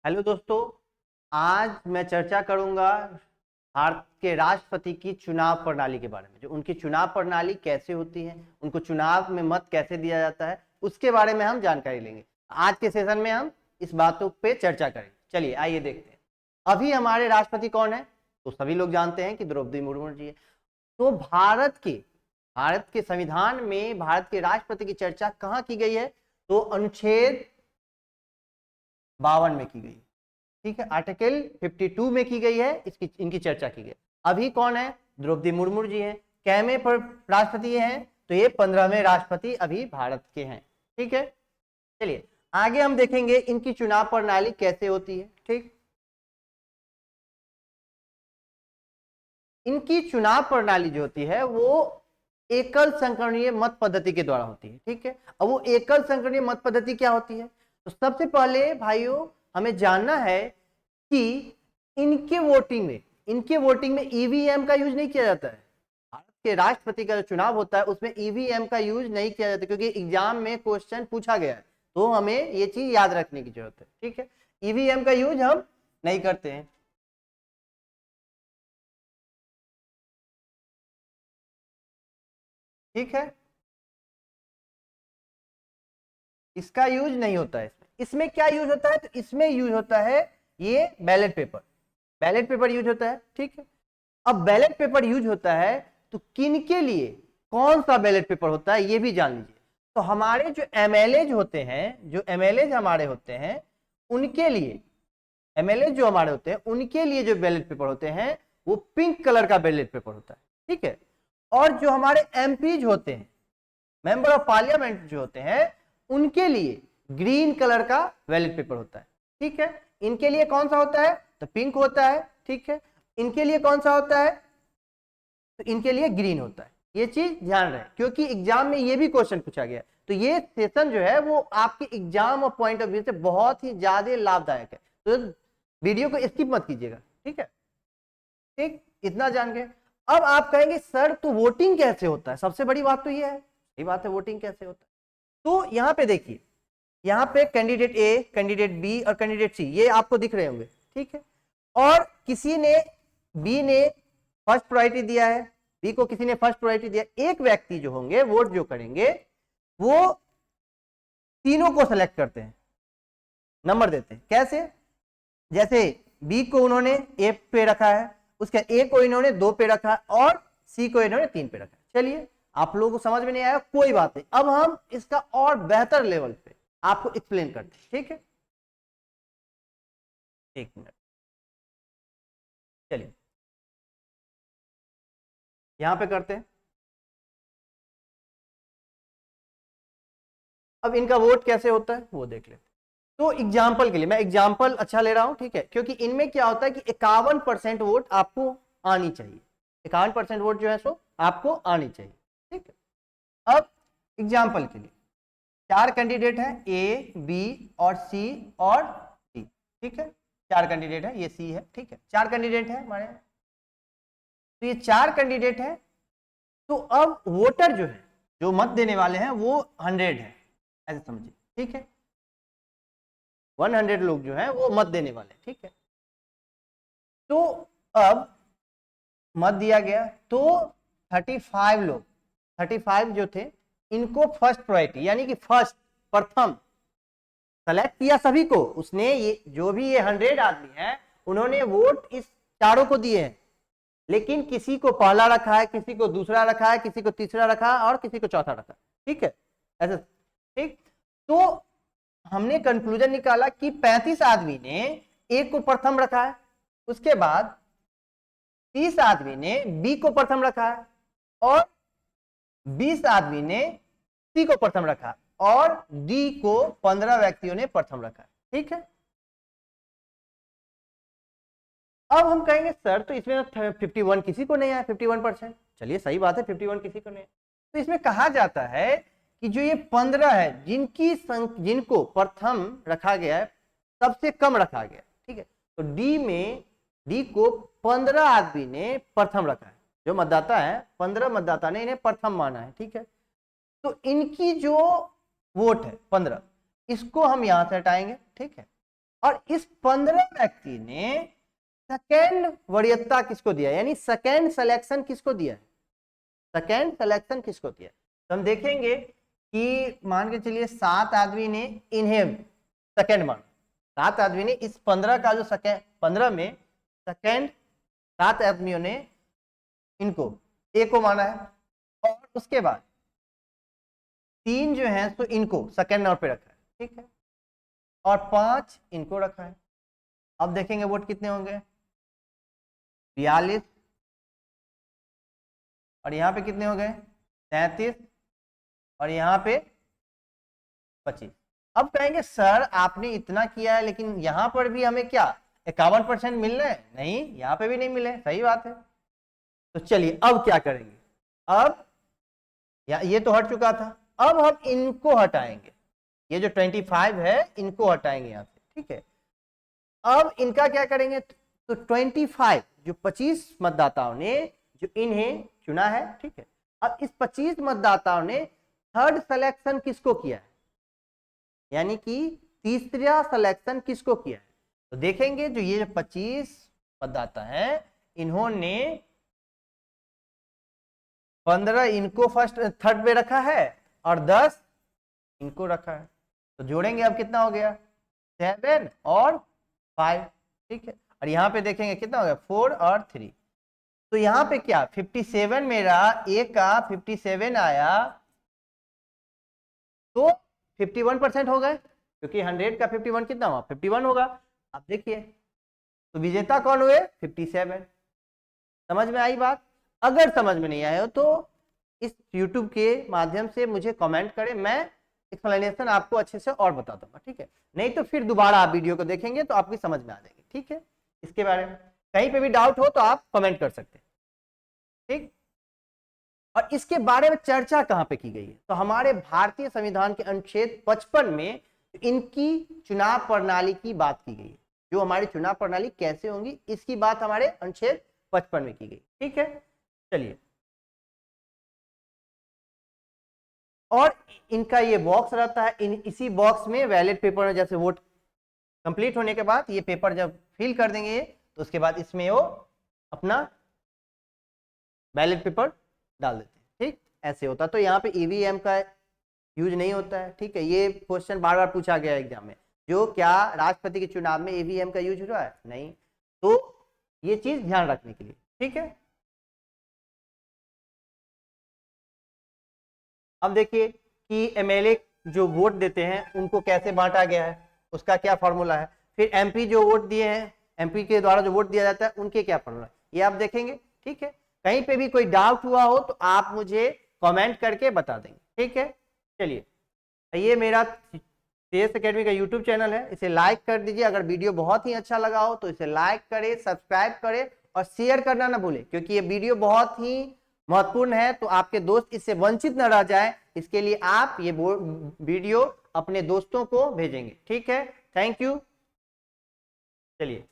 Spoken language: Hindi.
हेलो दोस्तों, आज मैं चर्चा करूंगा भारत के राष्ट्रपति की चुनाव प्रणाली के बारे में। जो उनकी चुनाव प्रणाली कैसे होती है, उनको चुनाव में मत कैसे दिया जाता है, उसके बारे में हम जानकारी लेंगे। आज के सेशन में हम इस बातों पे चर्चा करेंगे। चलिए आइए देखते हैं। अभी हमारे राष्ट्रपति कौन है, तो सभी लोग जानते हैं कि द्रौपदी मुर्मू जी है। तो भारत के संविधान में भारत के राष्ट्रपति की चर्चा कहाँ की गई है, तो अनुच्छेद 52 में की गई है। ठीक है, आर्टिकल 52 में की गई है, इनकी चर्चा की गई। अभी कौन है, द्रौपदी मुर्मू जी हैं। कैमे पर राष्ट्रपति हैं, तो ये 15वें राष्ट्रपति अभी भारत के हैं। ठीक है, चलिए आगे हम देखेंगे इनकी चुनाव प्रणाली कैसे होती है। ठीक, इनकी चुनाव प्रणाली जो होती है वो एकल संकरणीय मत पद्धति के द्वारा होती है। ठीक है, अब वो एकल संकरणीय मत पद्धति क्या होती है, तो सबसे पहले भाइयों हमें जानना है कि इनके वोटिंग में ईवीएम का यूज नहीं किया जाता है। भारत के राष्ट्रपति का जो चुनाव होता है उसमें ईवीएम का यूज नहीं किया जाता, क्योंकि एग्जाम में क्वेश्चन पूछा गया है, तो हमें ये चीज याद रखने की जरूरत है। ठीक है, ईवीएम का यूज हम नहीं करते हैं। ठीक है, इसका यूज नहीं होता है। इसमें क्या यूज होता है, तो इसमें यूज होता है ये बैलेट पेपर यूज होता है। ठीक है, अब बैलेट पेपर यूज होता है तो किन के लिए, कौन सा बैलेट पेपर होता है ये भी जान लीजिए। तो हमारे जो एमएलए होते हैं, हमारे होते हैं, उनके लिए एमएलए जो हमारे होते हैं उनके लिए जो बैलेट पेपर होते हैं वो पिंक कलर का बैलेट पेपर होता है। ठीक है, और जो हमारे एमपीज होते हैं, मेंबर ऑफ पार्लियामेंट जो होते हैं, उनके लिए ग्रीन कलर का बैलेट पेपर होता है। ठीक है, इनके लिए कौन सा होता है, तो पिंक होता है। ठीक है, इनके लिए कौन सा होता है, तो इनके लिए ग्रीन होता है। ये चीज ध्यान रहे, क्योंकि एग्जाम में ये भी क्वेश्चन पूछा गया। तो ये सेशन जो है वो आपके एग्जाम और पॉइंट ऑफ व्यू से बहुत ही ज्यादा लाभदायक है, तो वीडियो को स्किप मत कीजिएगा। ठीक है, ठीक, इतना जान गए। अब आप कहेंगे सर तो वोटिंग कैसे होता है, सबसे बड़ी बात तो ये है, सही बात है, वोटिंग कैसे होता है। तो यहाँ पे देखिए, यहाँ पे कैंडिडेट ए, कैंडिडेट बी और कैंडिडेट सी ये आपको दिख रहे होंगे। ठीक है, और किसी ने बी ने फर्स्ट प्रायोरिटी दिया है, बी को किसी ने फर्स्ट प्रायोरिटी दिया। एक व्यक्ति जो होंगे वोट जो करेंगे वो तीनों को सेलेक्ट करते हैं, नंबर देते हैं। कैसे, जैसे बी को उन्होंने ए पे रखा है, उसके ए को इन्होंने 2 पे रखा है और सी को इन्होंने 3 पे रखा है। चलिए आप लोगों को समझ में नहीं आया, कोई बात नहीं, अब हम इसका और बेहतर लेवल पे आपको एक्सप्लेन करते हैं। ठीक है, एक मिनट, चलिए यहां पे करते हैं। अब इनका वोट कैसे होता है वो देख लेते हैं। तो एग्जाम्पल के लिए मैं एग्जाम्पल अच्छा ले रहा हूं, ठीक है, क्योंकि इनमें क्या होता है कि 51% वोट आपको आनी चाहिए। 51% वोट जो है सो आपको आनी चाहिए। ठीक है, अब एग्जाम्पल के लिए 4 कैंडिडेट है, ए बी और सी और डी। ठीक है, 4 कैंडिडेट है, ये सी है। ठीक है, 4 कैंडिडेट है हमारे, तो ये 4 कैंडिडेट है। तो अब वोटर जो है, जो मत देने वाले हैं वो 100 है, ऐसे समझिए। ठीक है, 100 लोग जो है वो मत देने वाले। ठीक है, तो अब मत दिया गया तो 35 जो थे इनको फर्स्ट प्रायोरिटी, यानी कि फर्स्ट, प्रथम सेलेक्ट किया सभी को उसने। ये जो भी ये 100 आदमी है उन्होंने वोट इस चारों को दिए हैं, लेकिन किसी को पहला रखा है, किसी को दूसरा रखा है, किसी को तीसरा रखा है और किसी को चौथा रखा है। ठीक है, ऐसा। ठीक, तो हमने कंक्लूजन निकाला कि 35 आदमी ने ए को प्रथम रखा है, उसके बाद 30 आदमी ने बी को प्रथम रखा है और 20 आदमी ने सी को प्रथम रखा और डी को 15 व्यक्तियों ने प्रथम रखा है। ठीक है, अब हम कहेंगे सर तो इसमें 51 किसी को नहीं आया, 51%। चलिए सही बात है, 51 किसी को नहीं आया। तो इसमें कहा जाता है कि जो ये 15 है जिनको प्रथम रखा गया है, सबसे कम रखा गया। ठीक है, तो डी को 15 आदमी ने प्रथम रखा है, जो मतदाता है 15 मतदाता ने इन्हें प्रथम माना है। ठीक है, तो इनकी जो वोट है 15, इसको हम यहां से हटाएंगे। ठीक है, और इस 15 व्यक्ति ने सेकेंड वरीयता किसको दिया, यानी सेकेंड सिलेक्शन किसको दिया है, सेकेंड सिलेक्शन किसको दिया। तो हम देखेंगे कि मान के चलिए 7 आदमी ने इन्हें सेकेंड माना, 7 आदमी ने इस 15 का जो सेकेंड 15 में सेकेंड 7 आदमियों ने इनको ए को माना है, और उसके बाद 3 जो है तो इनको सेकेंड नंबर पे रखा है, ठीक है, और 5 इनको रखा है। अब देखेंगे वोट कितने होंगे, 42, और यहाँ पे कितने हो गए 33, और यहाँ पे 25। अब कहेंगे सर आपने इतना किया है लेकिन यहाँ पर भी हमें क्या 51% मिल रहे हैं, नहीं यहाँ पे भी नहीं मिले, सही बात है। तो चलिए अब क्या करेंगे, अब ये तो हट चुका था, अब हम इनको हटाएंगे, ये जो 25 है इनको हटाएंगे यहाँ से, ठीक है। अब इनका क्या करेंगे, तो 25 जो 25 मतदाताओं ने जो इन्हें चुना है, ठीक है, अब इस 25 मतदाताओं ने थर्ड सिलेक्शन किसको किया है, यानी कि तीसरा सिलेक्शन किसको किया है। तो देखेंगे जो ये 25 मतदाता हैं इन्होंने 15 इनको फर्स्ट थर्ड पे रखा है और 10 इनको रखा है। तो जोड़ेंगे अब कितना हो गया 7 और 5, ठीक है, और यहाँ पे देखेंगे कितना हो गया 4 और 3। तो यहाँ पे क्या 57 मेरा ए का 57 आया तो 51% हो गए, क्योंकि 100 का 51 कितना हुआ 51 होगा। अब देखिए तो विजेता कौन हुए 57। समझ में आई बात? अगर समझ में नहीं आया हो तो इस YouTube के माध्यम से मुझे कमेंट करें, मैं एक्सप्लेनेशन आपको अच्छे से और बता दूंगा, ठीक है। नहीं तो फिर दोबारा आप वीडियो को देखेंगे तो आपकी समझ में आ जाएगी, ठीक है। इसके बारे में कहीं पे भी डाउट हो तो आप कमेंट कर सकते हैं, ठीक। और इसके बारे में चर्चा कहां पे की गई है, तो हमारे भारतीय संविधान के अनुच्छेद 55 में इनकी चुनाव प्रणाली की बात की गई है। जो हमारी चुनाव प्रणाली कैसे होंगी इसकी बात हमारे अनुच्छेद 55 में की गई, ठीक है। चलिए, और इनका ये बॉक्स रहता है, इसी बॉक्स में बैलेट पेपर में जैसे वोट कंप्लीट होने के बाद ये पेपर जब फिल कर देंगे तो उसके बाद इसमें वो अपना बैलेट पेपर डाल देते हैं, ठीक, ऐसे होता। तो यहाँ पे ईवीएम का यूज नहीं होता है, ठीक है। ये क्वेश्चन बार बार पूछा गया एग्जाम में, जो क्या राष्ट्रपति के चुनाव में ईवीएम का यूज हुआ है, नहीं। तो ये चीज ध्यान रखने के लिए, ठीक है। अब देखिए कि एमएलए जो वोट देते हैं उनको कैसे बांटा गया है, उसका क्या फॉर्मूला है। फिर एमपी जो वोट दिए हैं, एमपी के द्वारा जो वोट दिया जाता है उनके क्या फॉर्मूला है, ये आप देखेंगे, ठीक है। कहीं पे भी कोई डाउट हुआ हो तो आप मुझे कमेंट करके बता देंगे, ठीक है। चलिए, ये मेरा CS एकेडमी का यूट्यूब चैनल है, इसे लाइक कर दीजिए। अगर वीडियो बहुत ही अच्छा लगा हो तो इसे लाइक करें, सब्सक्राइब करें और शेयर करना ना भूलें, क्योंकि ये वीडियो बहुत ही महत्वपूर्ण है, तो आपके दोस्त इससे वंचित न रह जाए, इसके लिए आप ये वीडियो अपने दोस्तों को भेजेंगे, ठीक है। Thank you. चलिए।